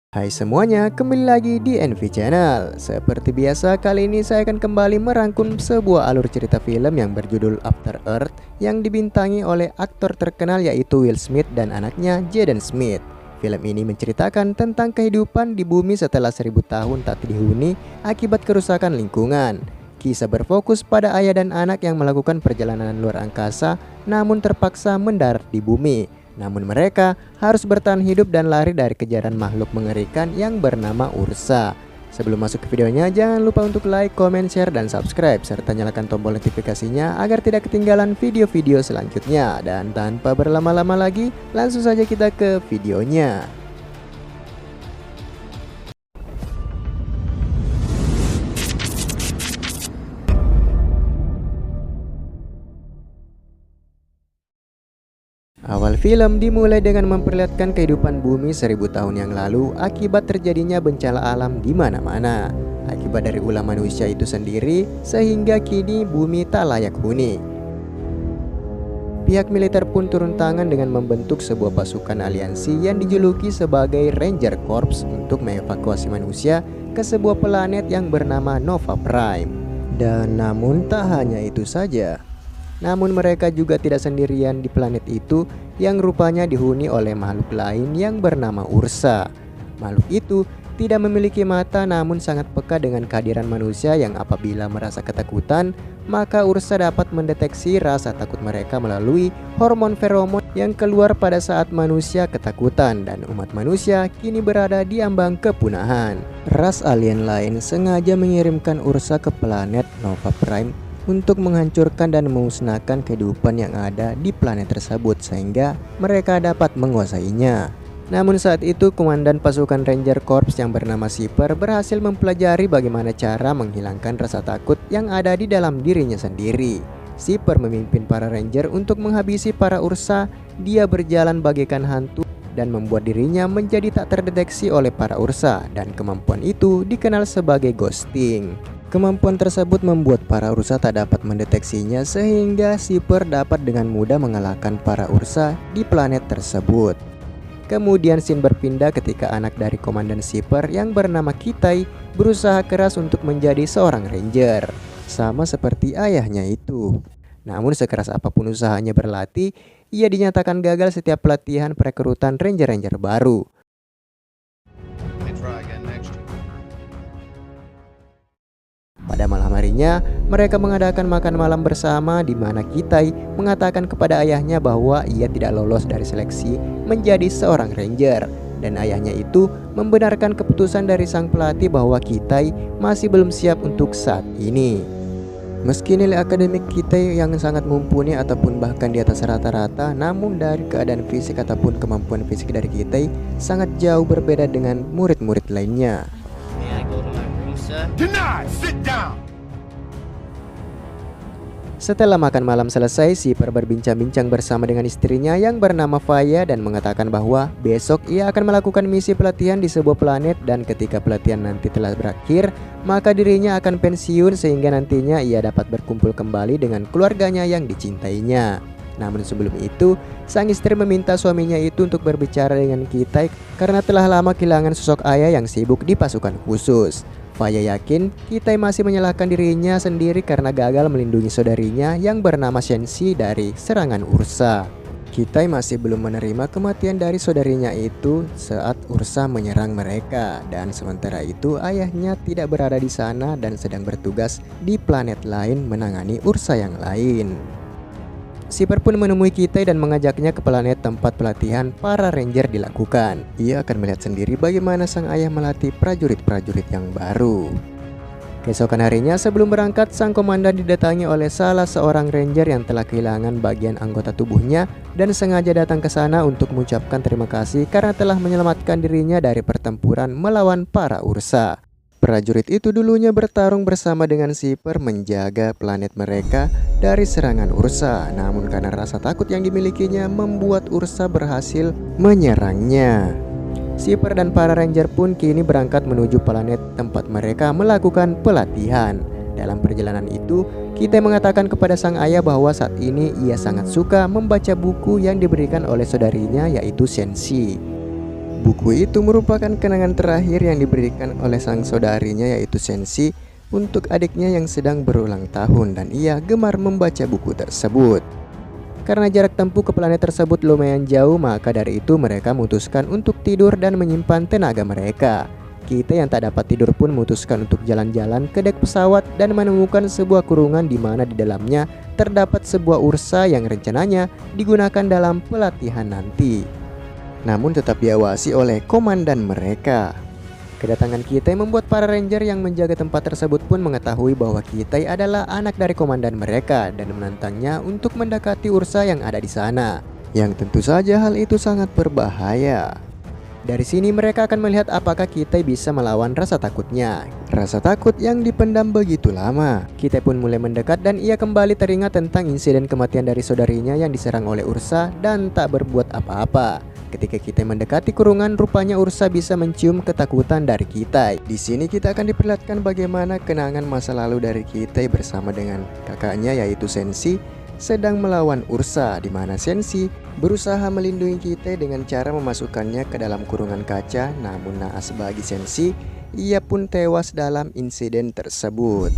Hai semuanya, kembali lagi di NV Channel. Seperti biasa, kali ini saya akan kembali merangkum sebuah alur cerita film yang berjudul After Earth yang dibintangi oleh aktor terkenal yaitu Will Smith dan anaknya Jaden Smith. Film ini menceritakan tentang kehidupan di bumi setelah 1000 tahun tak dihuni akibat kerusakan lingkungan. Kisah berfokus pada ayah dan anak yang melakukan perjalanan luar angkasa namun terpaksa mendarat di bumi. Namun mereka harus bertahan hidup dan lari dari kejaran makhluk mengerikan yang bernama Ursa. Sebelum masuk ke videonya, jangan lupa untuk like, comment, share, dan subscribe serta nyalakan tombol notifikasinya agar tidak ketinggalan video-video selanjutnya. Dan tanpa berlama-lama lagi, langsung saja kita ke videonya. Awal film dimulai dengan memperlihatkan kehidupan bumi 1000 tahun yang lalu akibat terjadinya bencana alam di mana-mana. Akibat dari ulah manusia itu sendiri, sehingga kini bumi tak layak huni. Pihak militer pun turun tangan dengan membentuk sebuah pasukan aliansi yang dijuluki sebagai Ranger Corps untuk mengevakuasi manusia ke sebuah planet yang bernama Nova Prime. Dan namun tak hanya itu saja. Namun mereka juga tidak sendirian di planet itu yang rupanya dihuni oleh makhluk lain yang bernama Ursa. Makhluk itu tidak memiliki mata namun sangat peka dengan kehadiran manusia yang apabila merasa ketakutan, maka Ursa dapat mendeteksi rasa takut mereka melalui hormon feromon yang keluar pada saat manusia ketakutan, dan umat manusia kini berada di ambang kepunahan. Ras alien lain sengaja mengirimkan Ursa ke planet Nova Prime untuk menghancurkan dan memusnahkan kehidupan yang ada di planet tersebut sehingga mereka dapat menguasainya. Namun saat itu komandan pasukan Ranger Corps yang bernama Shipper berhasil mempelajari bagaimana cara menghilangkan rasa takut yang ada di dalam dirinya sendiri. Shipper memimpin para Ranger untuk menghabisi para Ursa. Dia berjalan bagaikan hantu dan membuat dirinya menjadi tak terdeteksi oleh para Ursa, dan kemampuan itu dikenal sebagai ghosting. Kemampuan tersebut membuat para Ursa tak dapat mendeteksinya sehingga Shipper dapat dengan mudah mengalahkan para Ursa di planet tersebut. Kemudian scene berpindah ketika anak dari komandan Shipper yang bernama Kitai berusaha keras untuk menjadi seorang ranger, sama seperti ayahnya itu. Namun sekeras apapun usahanya berlatih, ia dinyatakan gagal setiap pelatihan perekrutan ranger-ranger baru. Pada malam harinya, mereka mengadakan makan malam bersama di mana Kitai mengatakan kepada ayahnya bahwa ia tidak lolos dari seleksi menjadi seorang ranger, dan ayahnya itu membenarkan keputusan dari sang pelatih bahwa Kitai masih belum siap untuk saat ini. Meski nilai akademik Kitai yang sangat mumpuni ataupun bahkan di atas rata-rata, namun dari keadaan fisik ataupun kemampuan fisik dari Kitai sangat jauh berbeda dengan murid-murid lainnya. Setelah makan malam selesai, Shipper berbincang-bincang bersama dengan istrinya yang bernama Faya dan mengatakan bahwa besok ia akan melakukan misi pelatihan di sebuah planet, dan ketika pelatihan nanti telah berakhir, maka dirinya akan pensiun sehingga nantinya ia dapat berkumpul kembali dengan keluarganya yang dicintainya. Namun sebelum itu, sang istri meminta suaminya itu untuk berbicara dengan Kitai karena telah lama kehilangan sosok ayah yang sibuk di pasukan khusus. Faya yakin Kitai masih menyalahkan dirinya sendiri karena gagal melindungi saudarinya yang bernama Shensi dari serangan Ursa. Kitai masih belum menerima kematian dari saudarinya itu saat Ursa menyerang mereka, dan sementara itu ayahnya tidak berada di sana dan sedang bertugas di planet lain menangani Ursa yang lain. Shipper pun menemui Kitai dan mengajaknya ke planet tempat pelatihan para ranger dilakukan. Ia akan melihat sendiri bagaimana sang ayah melatih prajurit-prajurit yang baru. Keesokan harinya sebelum berangkat, sang komandan didatangi oleh salah seorang ranger yang telah kehilangan bagian anggota tubuhnya dan sengaja datang ke sana untuk mengucapkan terima kasih karena telah menyelamatkan dirinya dari pertempuran melawan para Ursa. Prajurit itu dulunya bertarung bersama dengan Shipper menjaga planet mereka dari serangan Ursa, namun karena rasa takut yang dimilikinya membuat Ursa berhasil menyerangnya. Shipper dan para ranger pun kini berangkat menuju planet tempat mereka melakukan pelatihan. Dalam perjalanan itu, Kitai mengatakan kepada sang ayah bahwa saat ini ia sangat suka membaca buku yang diberikan oleh saudarinya yaitu Shensi. Buku itu merupakan kenangan terakhir yang diberikan oleh sang saudarinya yaitu Senshi untuk adiknya yang sedang berulang tahun, dan ia gemar membaca buku tersebut. Karena jarak tempuh ke planet tersebut lumayan jauh, maka dari itu mereka memutuskan untuk tidur dan menyimpan tenaga mereka. Kita yang tak dapat tidur pun memutuskan untuk jalan-jalan ke dek pesawat dan menemukan sebuah kurungan di mana di dalamnya terdapat sebuah ursa yang rencananya digunakan dalam pelatihan nanti. Namun tetap diawasi oleh komandan mereka. Kedatangan Kitai membuat para ranger yang menjaga tempat tersebut pun mengetahui bahwa Kitai adalah anak dari komandan mereka dan menantangnya untuk mendekati ursa yang ada di sana. Yang tentu saja hal itu sangat berbahaya. Dari sini mereka akan melihat apakah Kitai bisa melawan rasa takutnya. Rasa takut yang dipendam begitu lama. Kitai pun mulai mendekat dan ia kembali teringat tentang insiden kematian dari saudarinya yang diserang oleh ursa dan tak berbuat apa-apa. Ketika Kitai mendekati kurungan, rupanya ursa bisa mencium ketakutan dari Kitai. Di sini kita akan diperlihatkan bagaimana kenangan masa lalu dari Kitai bersama dengan kakaknya yaitu Senshi sedang melawan ursa, di mana Senshi berusaha melindungi Kitai dengan cara memasukkannya ke dalam kurungan kaca. Namun naas bagi Senshi, ia pun tewas dalam insiden tersebut.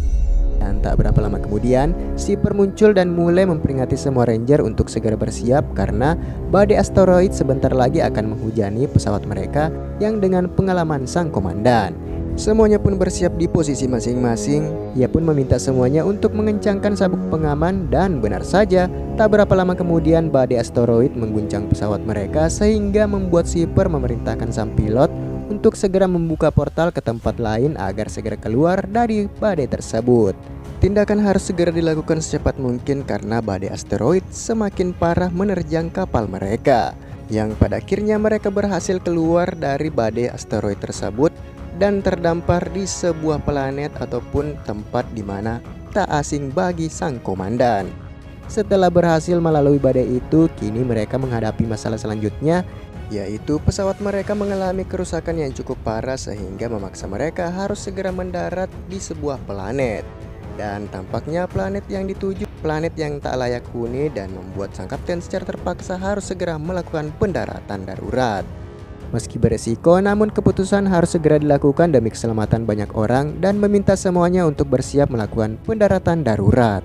Dan tak berapa lama kemudian, Shipper muncul dan mulai memperingati semua ranger untuk segera bersiap karena badai asteroid sebentar lagi akan menghujani pesawat mereka yang dengan pengalaman sang komandan. Semuanya pun bersiap di posisi masing-masing. Ia pun meminta semuanya untuk mengencangkan sabuk pengaman dan benar saja, tak berapa lama kemudian badai asteroid mengguncang pesawat mereka sehingga membuat Shipper memerintahkan sang pilot untuk segera membuka portal ke tempat lain agar segera keluar dari badai tersebut. Tindakan harus segera dilakukan secepat mungkin karena badai asteroid semakin parah menerjang kapal mereka, yang pada akhirnya mereka berhasil keluar dari badai asteroid tersebut dan terdampar di sebuah planet ataupun tempat di mana tak asing bagi sang komandan. Setelah berhasil melalui badai itu, kini mereka menghadapi masalah selanjutnya, yaitu pesawat mereka mengalami kerusakan yang cukup parah sehingga memaksa mereka harus segera mendarat di sebuah planet. Dan tampaknya planet yang dituju planet yang tak layak huni dan membuat sang kapten secara terpaksa harus segera melakukan pendaratan darurat. Meski beresiko, namun keputusan harus segera dilakukan demi keselamatan banyak orang dan meminta semuanya untuk bersiap melakukan pendaratan darurat.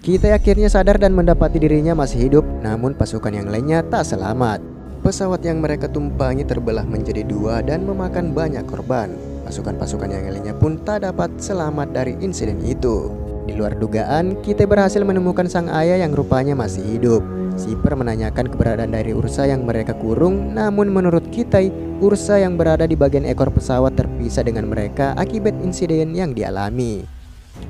Kitai akhirnya sadar dan mendapati dirinya masih hidup, namun pasukan yang lainnya tak selamat. Pesawat yang mereka tumpangi terbelah menjadi dua dan memakan banyak korban. Pasukan-pasukan yang lainnya pun tak dapat selamat dari insiden itu. Di luar dugaan, Kitai berhasil menemukan sang ayah yang rupanya masih hidup. Shipper menanyakan keberadaan dari ursa yang mereka kurung, namun menurut Kitai, ursa yang berada di bagian ekor pesawat terpisah dengan mereka akibat insiden yang dialami.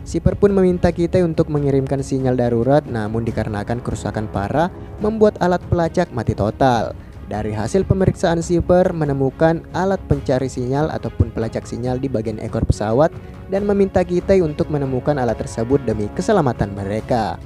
Shipper pun meminta Kitai untuk mengirimkan sinyal darurat, namun dikarenakan kerusakan parah membuat alat pelacak mati total. Dari hasil pemeriksaan, Shipper menemukan alat pencari sinyal ataupun pelacak sinyal di bagian ekor pesawat dan meminta Kitai untuk menemukan alat tersebut demi keselamatan mereka.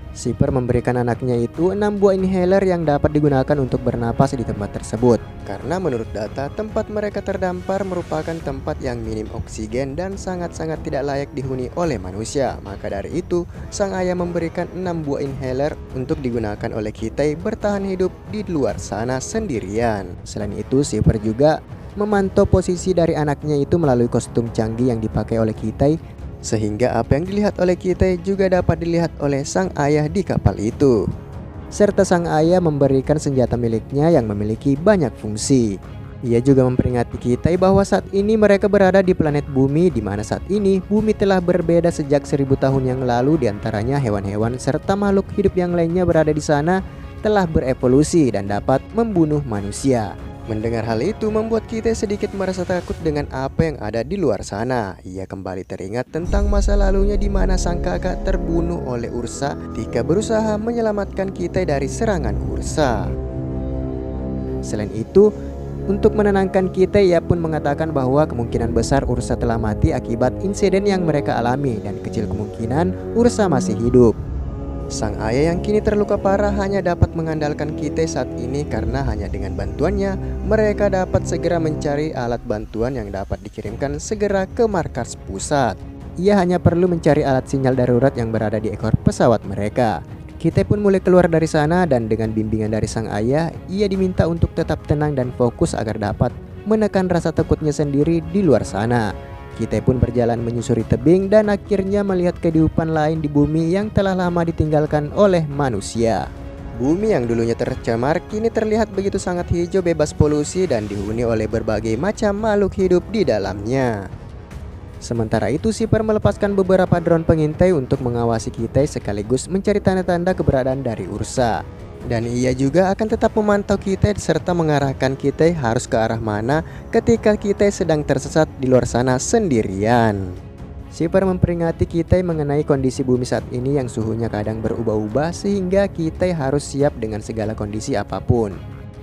Shipper memberikan anaknya itu 6 buah inhaler yang dapat digunakan untuk bernapas di tempat tersebut. Karena menurut data, tempat mereka terdampar merupakan tempat yang minim oksigen dan sangat-sangat tidak layak dihuni oleh manusia. Maka dari itu, sang ayah memberikan 6 buah inhaler untuk digunakan oleh Kitai bertahan hidup di luar sana sendirian. Selain itu, Shipper juga memantau posisi dari anaknya itu melalui kostum canggih yang dipakai oleh Kitai, sehingga apa yang dilihat oleh Kitai juga dapat dilihat oleh sang ayah di kapal itu. Serta sang ayah memberikan senjata miliknya yang memiliki banyak fungsi. Ia juga memperingati Kitai bahwa saat ini mereka berada di planet Bumi, di mana saat ini Bumi telah berbeda sejak 1000 tahun yang lalu. Diantaranya hewan-hewan serta makhluk hidup yang lainnya berada di sana telah berevolusi dan dapat membunuh manusia. Mendengar hal itu membuat Kitai sedikit merasa takut dengan apa yang ada di luar sana. Ia kembali teringat tentang masa lalunya di mana sang kakak terbunuh oleh ursa ketika berusaha menyelamatkan Kitai dari serangan ursa. Selain itu, untuk menenangkan Kitai, ia pun mengatakan bahwa kemungkinan besar ursa telah mati akibat insiden yang mereka alami dan kecil kemungkinan ursa masih hidup. Sang ayah yang kini terluka parah hanya dapat mengandalkan Kitay saat ini karena hanya dengan bantuannya mereka dapat segera mencari alat bantuan yang dapat dikirimkan segera ke markas pusat. Ia hanya perlu mencari alat sinyal darurat yang berada di ekor pesawat mereka. Kitay pun mulai keluar dari sana dan dengan bimbingan dari sang ayah, ia diminta untuk tetap tenang dan fokus agar dapat menekan rasa takutnya sendiri di luar sana. Kitay pun berjalan menyusuri tebing dan akhirnya melihat kehidupan lain di bumi yang telah lama ditinggalkan oleh manusia. Bumi yang dulunya tercemar kini terlihat begitu sangat hijau, bebas polusi dan dihuni oleh berbagai macam makhluk hidup di dalamnya. Sementara itu Shipper melepaskan beberapa drone pengintai untuk mengawasi Kitay sekaligus mencari tanda-tanda keberadaan dari Ursa. Dan ia juga akan tetap memantau Kitay serta mengarahkan Kitay harus ke arah mana ketika Kitay sedang tersesat di luar sana sendirian. Shipper memperingati Kitay mengenai kondisi bumi saat ini yang suhunya kadang berubah-ubah sehingga Kitay harus siap dengan segala kondisi apapun.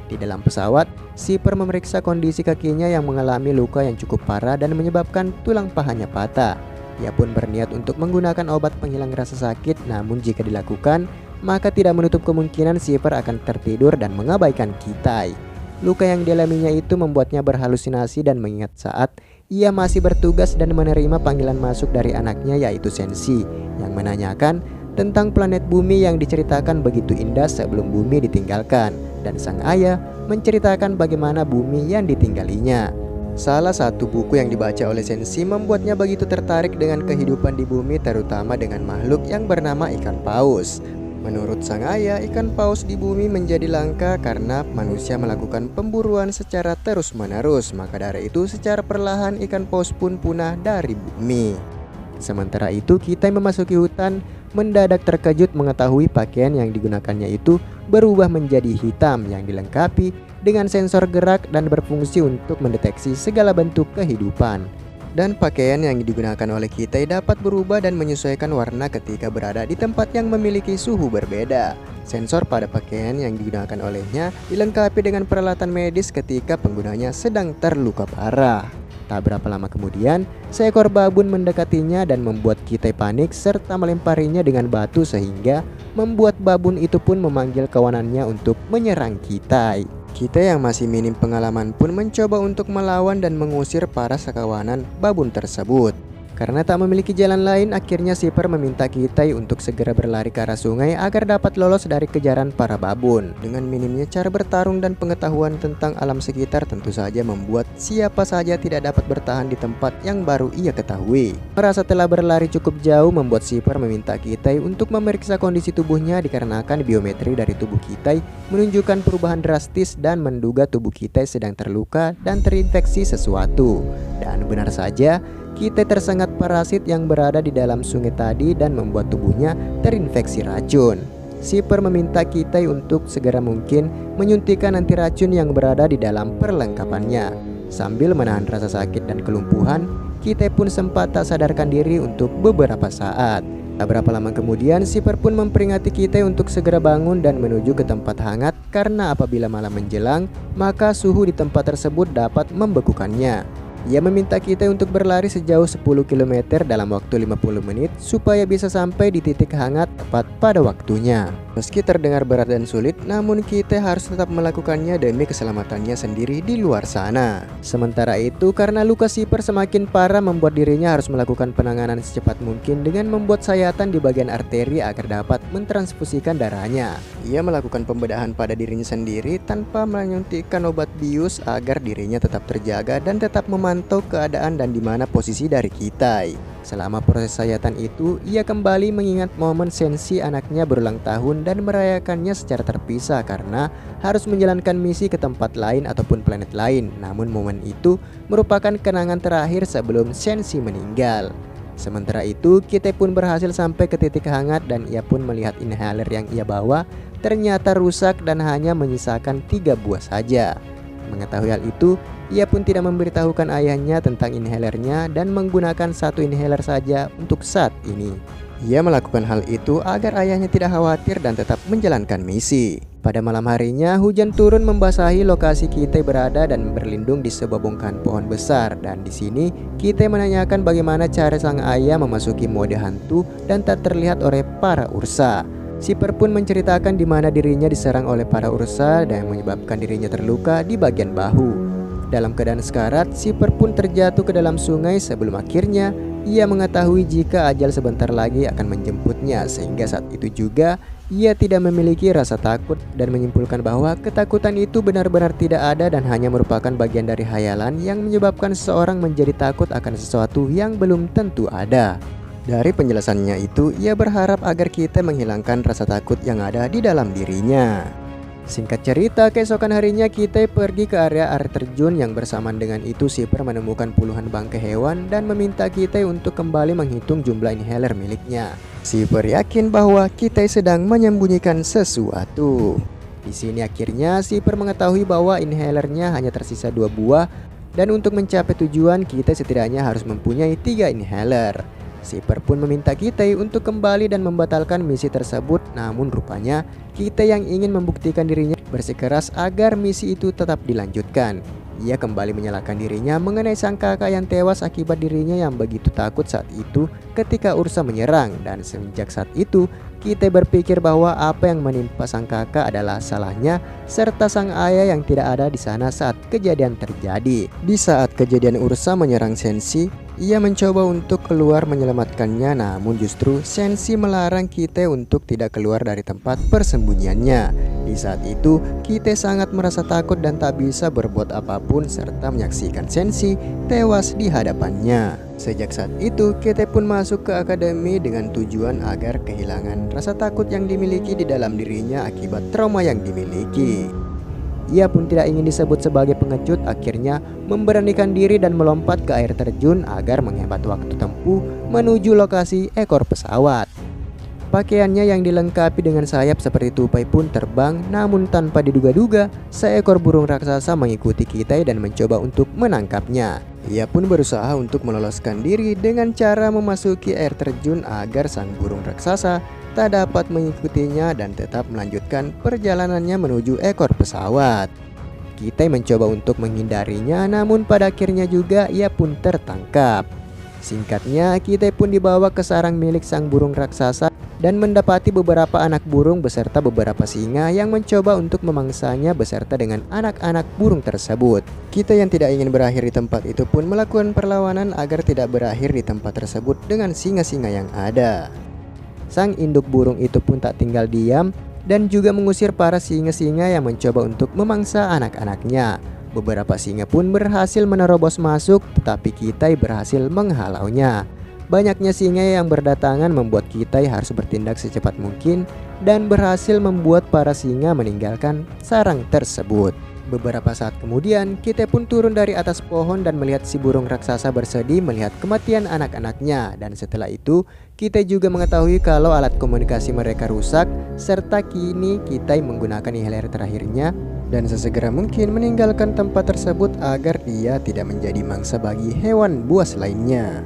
Di dalam pesawat, Shipper memeriksa kondisi kakinya yang mengalami luka yang cukup parah dan menyebabkan tulang pahanya patah. Ia pun berniat untuk menggunakan obat penghilang rasa sakit, namun jika dilakukan, maka tidak menutup kemungkinan Shipper akan tertidur dan mengabaikan Kitay. Luka yang dialaminya itu membuatnya berhalusinasi dan mengingat saat ia masih bertugas dan menerima panggilan masuk dari anaknya yaitu Sensi yang menanyakan tentang planet bumi yang diceritakan begitu indah sebelum bumi ditinggalkan, dan sang ayah menceritakan bagaimana bumi yang ditinggalinya. Salah satu buku yang dibaca oleh Sensi membuatnya begitu tertarik dengan kehidupan di bumi, terutama dengan makhluk yang bernama ikan paus. Menurut sang ayah, ikan paus di bumi menjadi langka karena manusia melakukan pemburuan secara terus-menerus. Maka dari itu secara perlahan ikan paus pun punah dari bumi. Sementara itu Kitay memasuki hutan, mendadak terkejut mengetahui pakaian yang digunakannya itu berubah menjadi hitam yang dilengkapi dengan sensor gerak dan berfungsi untuk mendeteksi segala bentuk kehidupan. Dan pakaian yang digunakan oleh Kitay dapat berubah dan menyesuaikan warna ketika berada di tempat yang memiliki suhu berbeda. Sensor pada pakaian yang digunakan olehnya dilengkapi dengan peralatan medis ketika penggunanya sedang terluka parah. Tak berapa lama kemudian, seekor babun mendekatinya dan membuat Kitay panik serta melemparinya dengan batu sehingga membuat babun itu pun memanggil kawanannya untuk menyerang Kitay. Kitay yang masih minim pengalaman pun mencoba untuk melawan dan mengusir para sekawanan babun tersebut. Karena tak memiliki jalan lain, akhirnya Shipper meminta Kitay untuk segera berlari ke arah sungai agar dapat lolos dari kejaran para babun. Dengan minimnya cara bertarung dan pengetahuan tentang alam sekitar tentu saja membuat siapa saja tidak dapat bertahan di tempat yang baru ia ketahui. Merasa telah berlari cukup jauh membuat Shipper meminta Kitay untuk memeriksa kondisi tubuhnya dikarenakan biometri dari tubuh Kitay menunjukkan perubahan drastis dan menduga tubuh Kitay sedang terluka dan terinfeksi sesuatu. Dan benar saja, Kitay tersengat parasit yang berada di dalam sungai tadi dan membuat tubuhnya terinfeksi racun. Shipper meminta Kitay untuk segera mungkin menyuntikkan anti racun yang berada di dalam perlengkapannya. Sambil menahan rasa sakit dan kelumpuhan, Kitay pun sempat tak sadarkan diri untuk beberapa saat. Tak berapa lama kemudian, Shipper pun memperingati Kitay untuk segera bangun dan menuju ke tempat hangat karena apabila malam menjelang, maka suhu di tempat tersebut dapat membekukannya. Ia meminta Kitay untuk berlari sejauh 10 km dalam waktu 50 menit supaya bisa sampai di titik hangat tepat pada waktunya. Meski terdengar berat dan sulit, namun Kitay harus tetap melakukannya demi keselamatannya sendiri di luar sana. Sementara itu, karena luka Shipper semakin parah membuat dirinya harus melakukan penanganan secepat mungkin dengan membuat sayatan di bagian arteri agar dapat mentransfusikan darahnya. Ia melakukan pembedahan pada dirinya sendiri tanpa menyuntikkan obat bius agar dirinya tetap terjaga dan tetap memantau keadaan dan di mana posisi dari Kitay. Selama proses sayatan itu, ia kembali mengingat momen Sensi anaknya berulang tahun dan merayakannya secara terpisah karena harus menjalankan misi ke tempat lain ataupun planet lain. Namun momen itu merupakan kenangan terakhir sebelum Sensi meninggal. Sementara itu, Kitay pun berhasil sampai ke titik hangat dan ia pun melihat inhaler yang ia bawa ternyata rusak dan hanya menyisakan 3 buah saja. Mengetahui hal itu, ia pun tidak memberitahukan ayahnya tentang inhalernya dan menggunakan 1 inhaler saja untuk saat ini. Ia melakukan hal itu agar ayahnya tidak khawatir dan tetap menjalankan misi. Pada malam harinya, hujan turun membasahi lokasi Kitay berada dan berlindung di sebuah bongkahan pohon besar. Dan di sini, Kitay menanyakan bagaimana cara sang ayah memasuki mode hantu dan tak terlihat oleh para Ursa. Sipper pun menceritakan di mana dirinya diserang oleh para Ursa dan menyebabkan dirinya terluka di bagian bahu. Dalam keadaan sekarat, Sipper pun terjatuh ke dalam sungai sebelum akhirnya ia mengetahui jika ajal sebentar lagi akan menjemputnya, sehingga saat itu juga ia tidak memiliki rasa takut dan menyimpulkan bahwa ketakutan itu benar-benar tidak ada dan hanya merupakan bagian dari hayalan yang menyebabkan seseorang menjadi takut akan sesuatu yang belum tentu ada. Dari penjelasannya itu, ia berharap agar kita menghilangkan rasa takut yang ada di dalam dirinya. Singkat cerita, keesokan harinya kita pergi ke area air terjun yang bersamaan dengan itu Sipper menemukan puluhan bangkai hewan dan meminta kita untuk kembali menghitung jumlah inhaler miliknya. Sipper yakin bahwa kita sedang menyembunyikan sesuatu. Di sini akhirnya Sipper mengetahui bahwa inhalernya hanya tersisa 2 buah dan untuk mencapai tujuan kita setidaknya harus mempunyai 3 inhaler. Sipper pun meminta kita untuk kembali dan membatalkan misi tersebut, namun rupanya kita yang ingin membuktikan dirinya bersikeras agar misi itu tetap dilanjutkan. Ia kembali menyalahkan dirinya mengenai sang kakak yang tewas akibat dirinya yang begitu takut saat itu ketika Ursa menyerang, dan semenjak saat itu kita berpikir bahwa apa yang menimpa sang kakak adalah salahnya serta sang ayah yang tidak ada di sana saat kejadian terjadi. Di saat kejadian Ursa menyerang Senshi, ia mencoba untuk keluar menyelamatkannya, namun justru Senshi melarang kita untuk tidak keluar dari tempat persembunyiannya. Di saat itu, kita sangat merasa takut dan tak bisa berbuat apapun serta menyaksikan Senshi tewas di hadapannya. Sejak saat itu, kita pun masuk ke akademi dengan tujuan agar kehilangan rasa takut yang dimiliki di dalam dirinya akibat trauma yang dimiliki. Ia pun tidak ingin disebut sebagai pengecut, akhirnya memberanikan diri dan melompat ke air terjun agar menghemat waktu tempuh menuju lokasi ekor pesawat. Pakaiannya yang dilengkapi dengan sayap seperti tupai pun terbang, namun tanpa diduga-duga seekor burung raksasa mengikuti kita dan mencoba untuk menangkapnya. Ia pun berusaha untuk meloloskan diri dengan cara memasuki air terjun agar sang burung raksasa tak dapat mengikutinya dan tetap melanjutkan perjalanannya menuju ekor pesawat. Kita mencoba untuk menghindarinya, namun pada akhirnya juga ia pun tertangkap. Singkatnya, kita pun dibawa ke sarang milik sang burung raksasa dan mendapati beberapa anak burung beserta beberapa singa yang mencoba untuk memangsanya beserta dengan anak-anak burung tersebut. Kita yang tidak ingin berakhir di tempat itu pun melakukan perlawanan agar tidak berakhir di tempat tersebut dengan singa-singa yang ada. Sang induk burung itu pun tak tinggal diam dan juga mengusir para singa-singa yang mencoba untuk memangsa anak-anaknya. Beberapa singa pun berhasil menerobos masuk, tetapi kita berhasil menghalaunya. Banyaknya singa yang berdatangan membuat kita harus bertindak secepat mungkin dan berhasil membuat para singa meninggalkan sarang tersebut. Beberapa saat kemudian, kita pun turun dari atas pohon dan melihat si burung raksasa bersedih melihat kematian anak-anaknya. Dan setelah itu, kita juga mengetahui kalau alat komunikasi mereka rusak, serta kini kita menggunakan inhaler terakhirnya dan sesegera mungkin meninggalkan tempat tersebut agar dia tidak menjadi mangsa bagi hewan buas lainnya.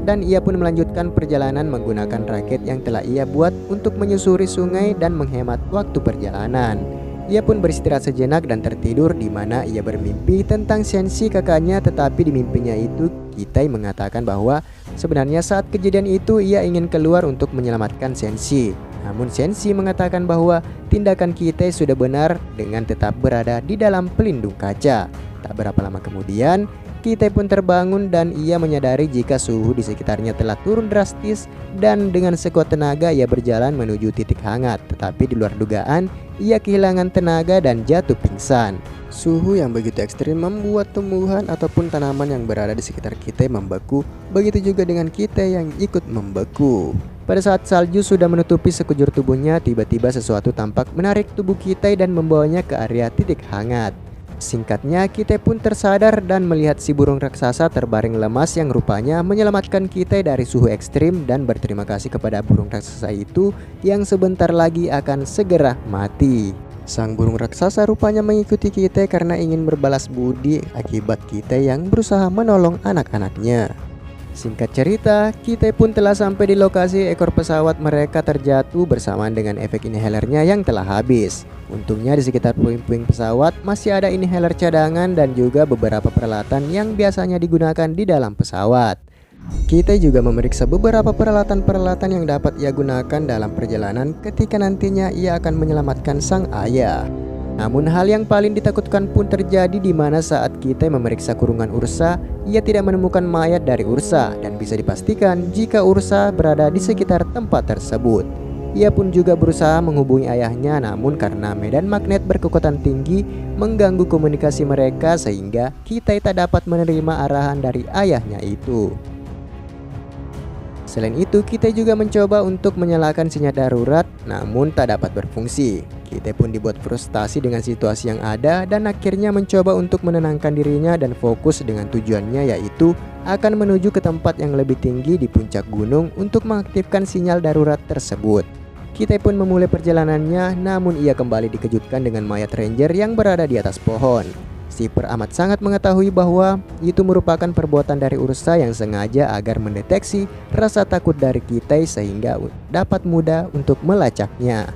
Dan ia pun melanjutkan perjalanan menggunakan raket yang telah ia buat untuk menyusuri sungai dan menghemat waktu perjalanan. Ia pun beristirahat sejenak dan tertidur, di mana ia bermimpi tentang Senshi kakaknya, tetapi di mimpinya itu Kitai mengatakan bahwa sebenarnya saat kejadian itu ia ingin keluar untuk menyelamatkan Senshi. Namun Senshi mengatakan bahwa tindakan Kitai sudah benar dengan tetap berada di dalam pelindung kaca. Tak berapa lama kemudian, Kitai pun terbangun dan ia menyadari jika suhu di sekitarnya telah turun drastis dan dengan sekuat tenaga ia berjalan menuju titik hangat. Tetapi di luar dugaan, ia kehilangan tenaga dan jatuh pingsan. Suhu yang begitu ekstrim membuat tumbuhan ataupun tanaman yang berada di sekitar Kitai membeku. Begitu juga dengan Kitai yang ikut membeku. Pada saat salju sudah menutupi sekujur tubuhnya, tiba-tiba sesuatu tampak menarik tubuh Kitai dan membawanya ke area titik hangat. Singkatnya, kita pun tersadar dan melihat si burung raksasa terbaring lemas yang rupanya menyelamatkan kita dari suhu ekstrim dan berterima kasih kepada burung raksasa itu yang sebentar lagi akan segera mati. Sang burung raksasa rupanya mengikuti kita karena ingin berbalas budi akibat kita yang berusaha menolong anak-anaknya. Singkat cerita, kita pun telah sampai di lokasi ekor pesawat mereka terjatuh bersamaan dengan efek inhalernya yang telah habis. Untungnya di sekitar puing-puing pesawat masih ada inhaler cadangan dan juga beberapa peralatan yang biasanya digunakan di dalam pesawat. Kita juga memeriksa beberapa peralatan-peralatan yang dapat ia gunakan dalam perjalanan ketika nantinya ia akan menyelamatkan sang ayah. Namun hal yang paling ditakutkan pun terjadi di mana saat kita memeriksa kurungan Ursa, ia tidak menemukan mayat dari Ursa dan bisa dipastikan jika Ursa berada di sekitar tempat tersebut. Ia pun juga berusaha menghubungi ayahnya, namun karena medan magnet berkekuatan tinggi mengganggu komunikasi mereka sehingga kita tak dapat menerima arahan dari ayahnya itu. Selain itu, kita juga mencoba untuk menyalakan sinyal darurat, namun tak dapat berfungsi. Kita pun dibuat frustasi dengan situasi yang ada dan akhirnya mencoba untuk menenangkan dirinya dan fokus dengan tujuannya, yaitu akan menuju ke tempat yang lebih tinggi di puncak gunung untuk mengaktifkan sinyal darurat tersebut. Kita pun memulai perjalanannya, namun ia kembali dikejutkan dengan mayat ranger yang berada di atas pohon. Shipper amat sangat mengetahui bahwa itu merupakan perbuatan dari Ursa yang sengaja agar mendeteksi rasa takut dari kita sehingga dapat mudah untuk melacaknya.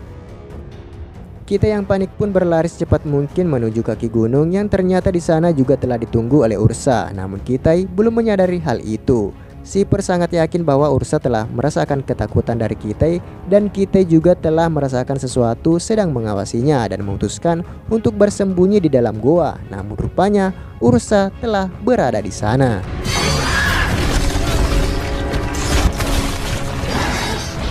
Kita yang panik pun berlari secepat mungkin menuju kaki gunung yang ternyata di sana juga telah ditunggu oleh Ursa. Namun kita belum menyadari hal itu. Shipper sangat yakin bahwa Ursa telah merasakan ketakutan dari kita dan kita juga telah merasakan sesuatu sedang mengawasinya dan memutuskan untuk bersembunyi di dalam goa. Namun rupanya Ursa telah berada di sana.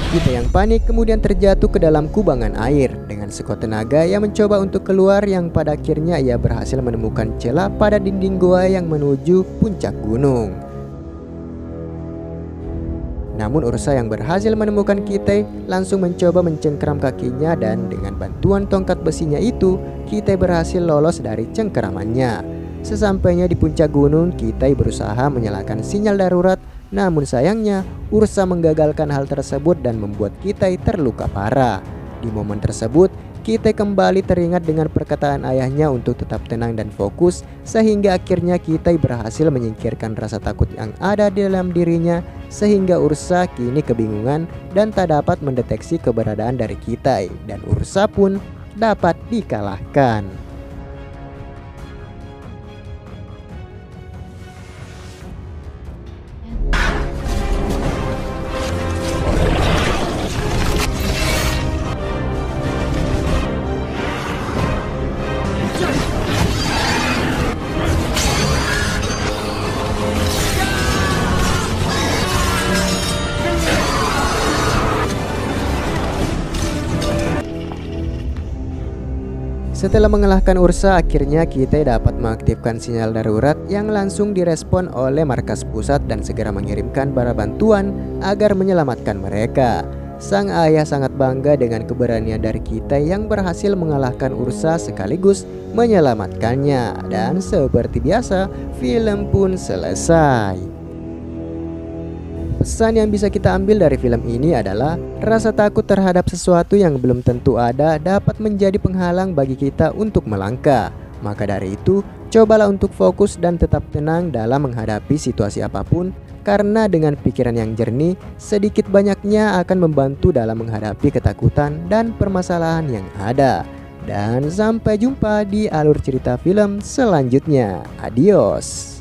Kita yang panik kemudian terjatuh ke dalam kubangan air dengan sekuat tenaga yang mencoba untuk keluar, yang pada akhirnya ia berhasil menemukan celah pada dinding goa yang menuju puncak gunung. Namun Ursa yang berhasil menemukan kita langsung mencoba mencengkeram kakinya dan dengan bantuan tongkat besinya itu kita berhasil lolos dari cengkeramannya. Sesampainya di puncak gunung, kita berusaha menyalakan sinyal darurat, namun sayangnya Ursa menggagalkan hal tersebut dan membuat kita terluka parah. Di momen tersebut kita kembali teringat dengan perkataan ayahnya untuk tetap tenang dan fokus, sehingga akhirnya kita berhasil menyingkirkan rasa takut yang ada di dalam dirinya, sehingga Ursa kini kebingungan dan tak dapat mendeteksi keberadaan dari kita, dan Ursa pun dapat dikalahkan. Setelah mengalahkan Ursa, akhirnya kita dapat mengaktifkan sinyal darurat yang langsung direspon oleh markas pusat dan segera mengirimkan bara bantuan agar menyelamatkan mereka. Sang ayah sangat bangga dengan keberanian dari kita yang berhasil mengalahkan Ursa sekaligus menyelamatkannya. Dan seperti biasa, film pun selesai. Pesan yang bisa kita ambil dari film ini adalah rasa takut terhadap sesuatu yang belum tentu ada dapat menjadi penghalang bagi kita untuk melangkah. Maka dari itu, cobalah untuk fokus dan tetap tenang dalam menghadapi situasi apapun, karena dengan pikiran yang jernih, sedikit banyaknya akan membantu dalam menghadapi ketakutan dan permasalahan yang ada. Dan sampai jumpa di alur cerita film selanjutnya. Adios.